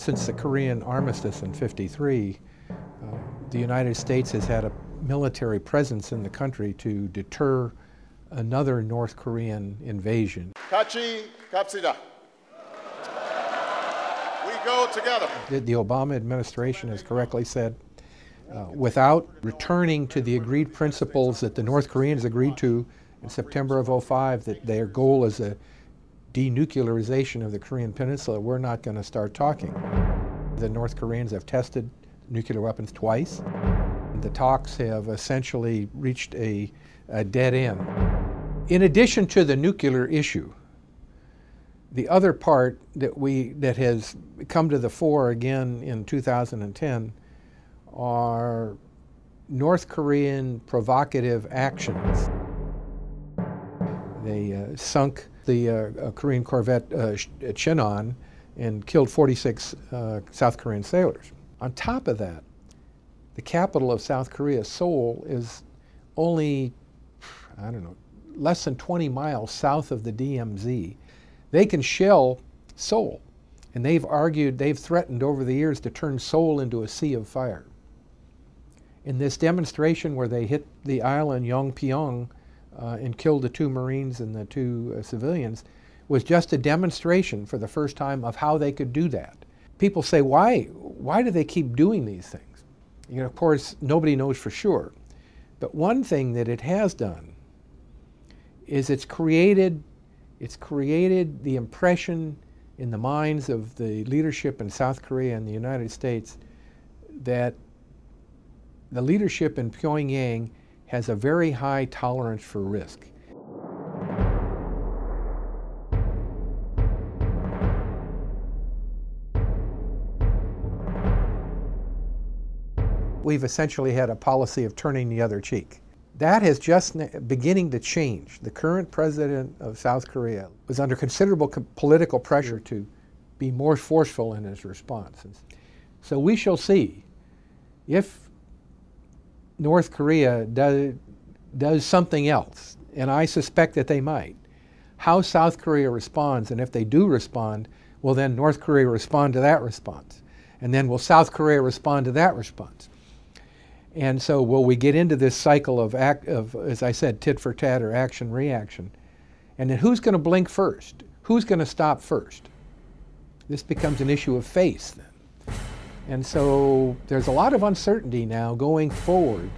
since the Korean armistice in '53, the United States has had a military presence in the country to deter another North Korean invasion. 같이 갑시다. We go together. The Obama administration has correctly said, without returning to the agreed principles that the North Koreans agreed to in September of '05, that their goal is a denuclearization of the Korean Peninsula, we're not going to start talking. The North Koreans have tested nuclear weapons twice. The talks have essentially reached a dead end. In addition to the nuclear issue, the other part that has come to the fore again in 2010 are North Korean provocative actions. They sunk the Korean corvette Cheonan and killed 46 South Korean sailors. On top of that, the capital of South Korea, Seoul, is only, I don't know, less than 20 miles south of the DMZ. They can shell Seoul, and they've threatened over the years to turn Seoul into a sea of fire. In this demonstration where they hit the island Yongpyong and killed the 2 Marines and the 2 civilians, was just a demonstration for the first time of how they could do that. People say, why do they keep doing these things? You know, of course, nobody knows for sure. But one thing that it has done is it's created the impression in the minds of the leadership in South Korea and the United States that the leadership in Pyongyang has a very high tolerance for risk. We've essentially had a policy of turning the other cheek. That is just beginning to change. The current president of South Korea was under considerable political pressure to be more forceful in his response. So we shall see if North Korea does something else, and I suspect that they might, how South Korea responds, and if they do respond, will then North Korea respond to that response? And then will South Korea respond to that response? And so will we get into this cycle of, as I said, tit for tat or action-reaction? And then who's going to blink first? Who's going to stop first? This becomes an issue of face then. And so there's a lot of uncertainty now going forward